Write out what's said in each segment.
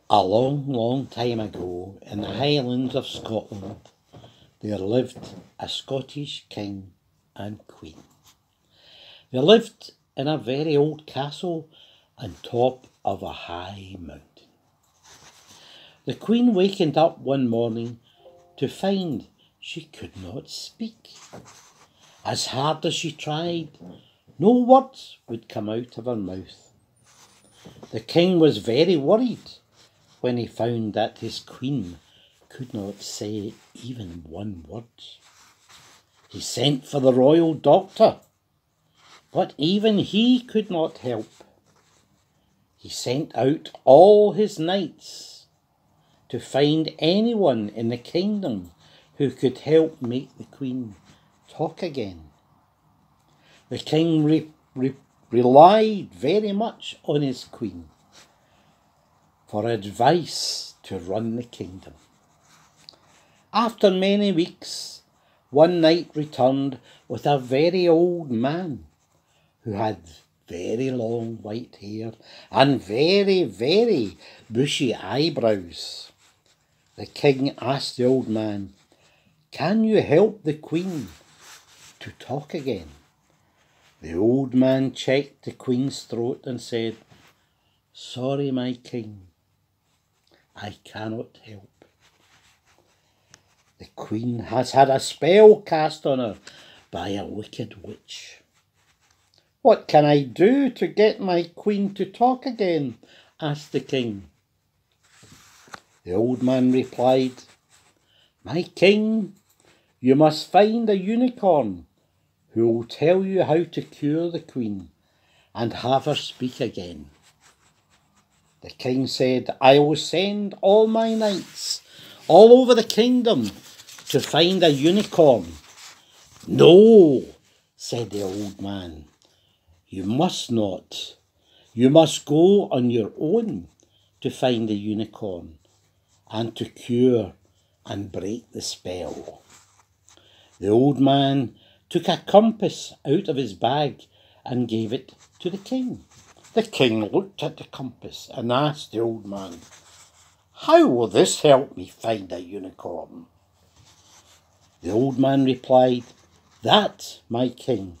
A long, long time ago, in the Highlands of Scotland, there lived a Scottish king and queen. They lived in a very old castle on top of a high mountain. The queen wakened up one morning to find she could not speak. As hard as she tried, no words would come out of her mouth. The king was very worried when he found that his queen could not say even one word. He sent for the royal doctor, but even he could not help. He sent out all his knights to find anyone in the kingdom who could help make the queen talk again. The king relied very much on his queen for advice to run the kingdom. After many weeks, one knight returned with a very old man who had very long white hair and very, very bushy eyebrows. The king asked the old man, "Can you help the queen to talk again?" The old man checked the queen's throat and said, "Sorry, my king, I cannot help. The queen has had a spell cast on her by a wicked witch." "What can I do to get my queen to talk again?" asked the king. The old man replied, "My king, you must find a unicorn who will tell you how to cure the queen and have her speak again." The king said, "I will send all my knights all over the kingdom to find a unicorn." "No," said the old man, "you must not. You must go on your own to find the unicorn and to cure and break the spell." The old man took a compass out of his bag and gave it to the king. The king looked at the compass and asked the old man, "How will this help me find a unicorn?" The old man replied, "That, my king,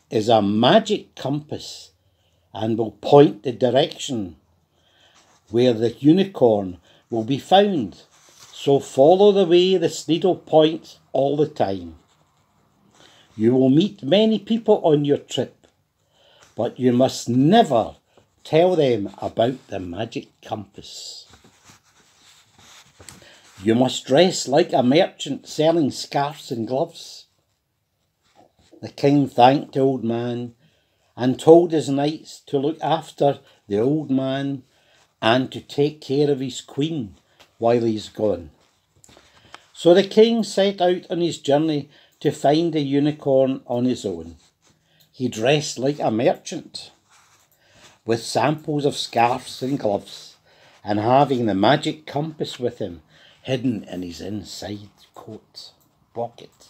is a magic compass and will point the direction where the unicorn will be found. So follow the way this needle points all the time. You will meet many people on your trip, but you must never tell them about the magic compass. You must dress like a merchant selling scarves and gloves." The king thanked the old man and told his knights to look after the old man and to take care of his queen while he's gone. So the king set out on his journey to find the unicorn on his own. He dressed like a merchant, with samples of scarves and gloves, and having the magic compass with him, hidden in his inside coat pocket.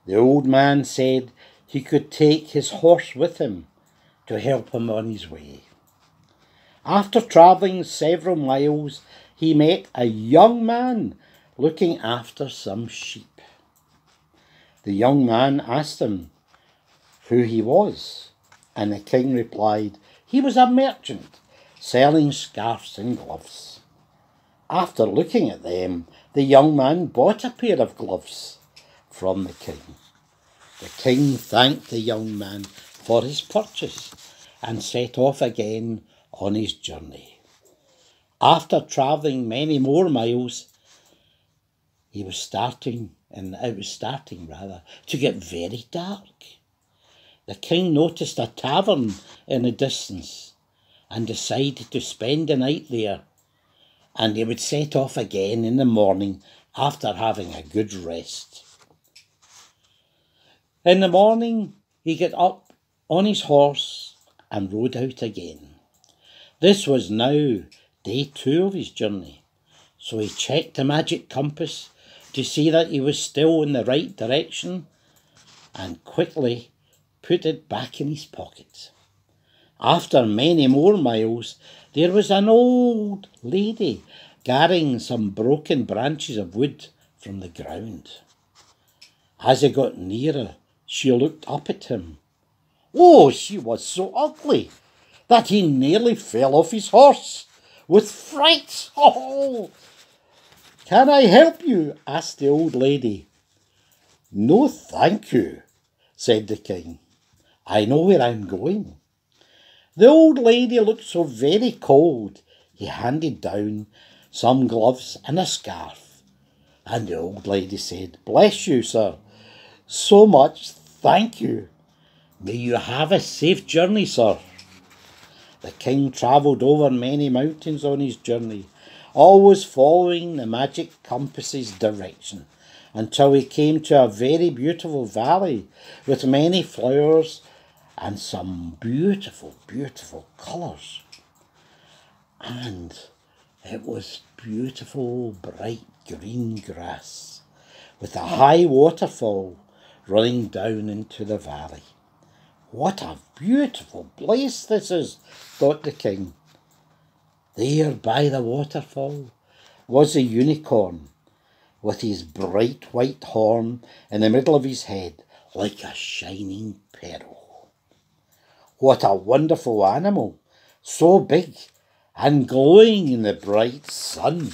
The old man said he could take his horse with him to help him on his way. After travelling several miles, he met a young man looking after some sheep. The young man asked him who he was, and the king replied he was a merchant selling scarves and gloves. After looking at them, the young man bought a pair of gloves from the king. The king thanked the young man for his purchase and set off again on his journey. After travelling many more miles, it was starting to get very dark. The king noticed a tavern in the distance and decided to spend the night there, and he would set off again in the morning after having a good rest. In the morning, he got up on his horse and rode out again. This was now day 2 of his journey, so he checked the magic compass to see that he was still in the right direction and quickly put it back in his pocket. After many more miles, there was an old lady gathering some broken branches of wood from the ground. As he got nearer, she looked up at him. Oh, she was so ugly that he nearly fell off his horse with fright. Oh! Can I help you? Asked the old lady. No, thank you, said the king. I know where I'm going. The old lady looked so very cold, he handed down some gloves and a scarf. And the old lady said, Bless you, sir, so much thank you. May you have a safe journey, sir. The king travelled over many mountains on his journey, always following the magic compass's direction, until he came to a very beautiful valley with many flowers and some beautiful, beautiful colours. And it was beautiful, bright green grass with a high waterfall running down into the valley. What a beautiful place this is, thought the king. There by the waterfall was a unicorn with his bright white horn in the middle of his head like a shining pearl. What a wonderful animal, so big and glowing in the bright sun.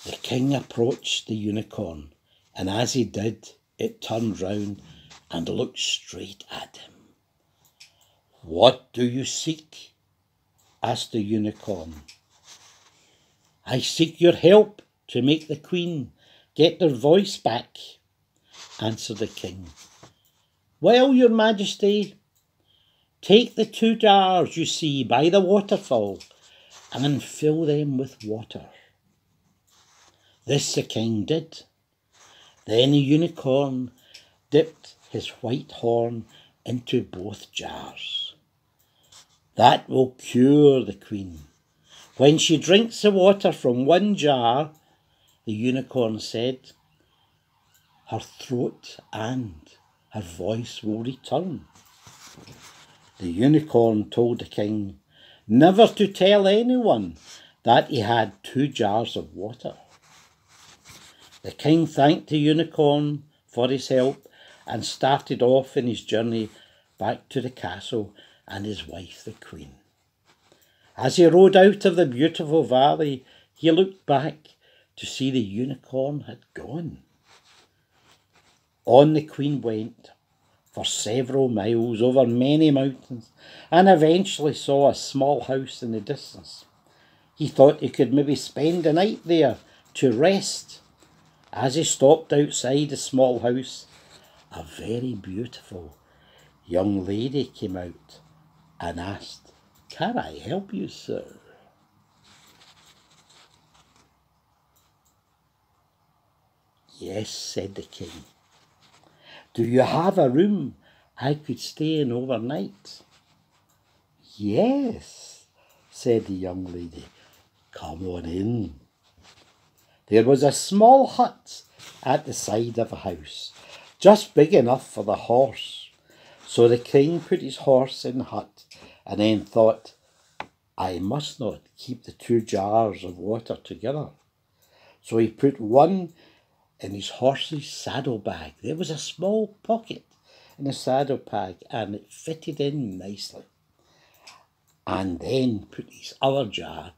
The king approached the unicorn, and as he did, it turned round and looked straight at him. What do you seek? Asked the unicorn. I seek your help to make the queen get their voice back, answered the king. Well, your majesty, take the 2 jars you see by the waterfall and fill them with water. This the king did. Then the unicorn dipped his white horn into both jars. That will cure the queen. When she drinks the water from one jar, the unicorn said, her throat and her voice will return. The unicorn told the king never to tell anyone that he had 2 jars of water. The king thanked the unicorn for his help and started off in his journey back to the castle and his wife, the queen. As he rode out of the beautiful valley, he looked back to see the unicorn had gone. On the queen went for several miles over many mountains and eventually saw a small house in the distance. He thought he could maybe spend the night there to rest. As he stopped outside the small house, a very beautiful young lady came out and asked, Can I help you, sir? Yes, said the king. Do you have a room I could stay in overnight? Yes, said the young lady. Come on in. There was a small hut at the side of the house, just big enough for the horse. So the king put his horse in the hut and then thought, I must not keep the 2 jars of water together. So he put one in his horse's saddlebag. There was a small pocket in the saddlebag and it fitted in nicely. And then put his other jar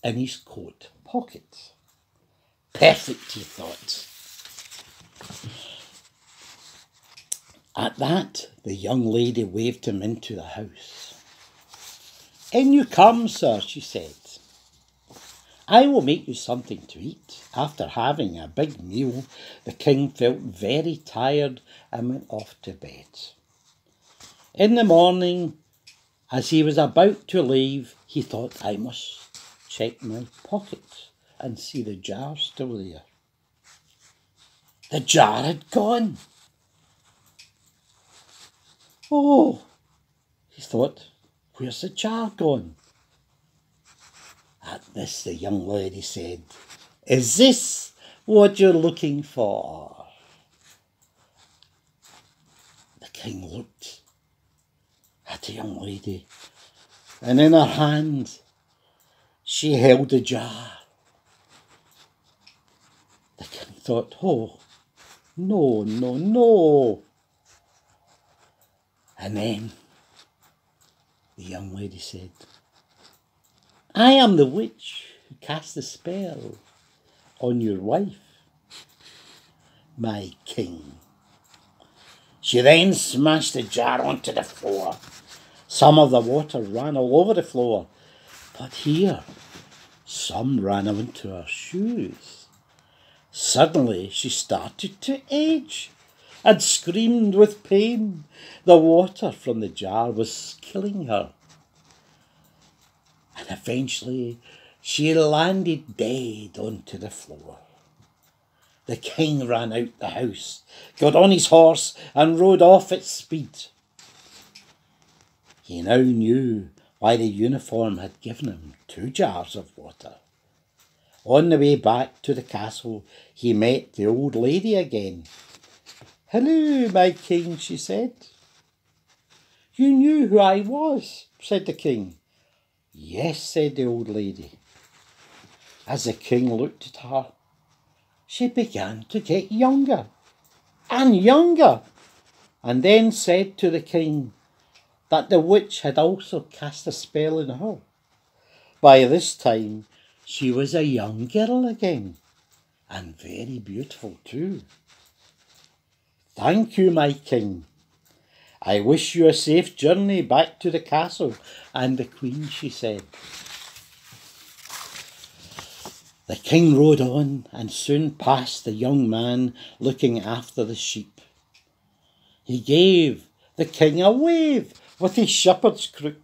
in his coat pocket. Perfect, he thought. At that, the young lady waved him into the house. In you come, sir, she said. I will make you something to eat. After having a big meal, the king felt very tired and went off to bed. In the morning, as he was about to leave, he thought, I must check my pockets and see the jar still there. The jar had gone. Oh, he thought, where's the jar gone? At this, the young lady said, Is this what you're looking for? The king looked at the young lady, and in her hand she held the jar. The king thought, oh, no, no, no. And then the young lady said, I am the witch who cast the spell on your wife, my king. She then smashed the jar onto the floor. Some of the water ran all over the floor, but here some ran into her shoes. Suddenly she started to age and screamed with pain. The water from the jar was killing her. And eventually she landed dead onto the floor. The king ran out the house, got on his horse and rode off at speed. He now knew why the uniform had given him 2 jars of water. On the way back to the castle, he met the old lady again. Hello, my king, she said. You knew who I was, said the king. Yes, said the old lady. As the king looked at her, she began to get younger and younger, and then said to the king that the witch had also cast a spell on her. By this time, she was a young girl again, and very beautiful too. Thank you, my king. I wish you a safe journey back to the castle and the queen, she said. The king rode on and soon passed the young man looking after the sheep. He gave the king a wave with his shepherd's crook.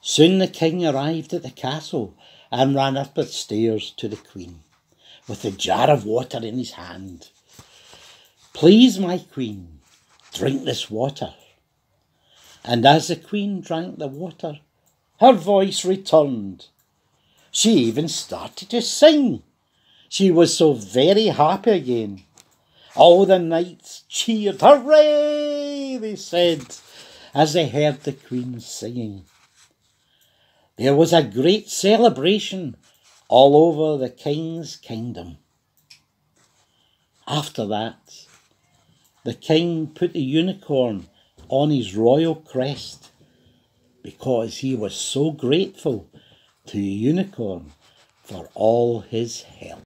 Soon the king arrived at the castle and ran up the stairs to the queen with a jar of water in his hand. Please, my queen, drink this water. And as the queen drank the water, her voice returned. She even started to sing. She was so very happy again. All the knights cheered. Hooray, they said, as they heard the queen singing. There was a great celebration all over the king's kingdom. After that, the king put the unicorn on his royal crest because he was so grateful to the unicorn for all his help.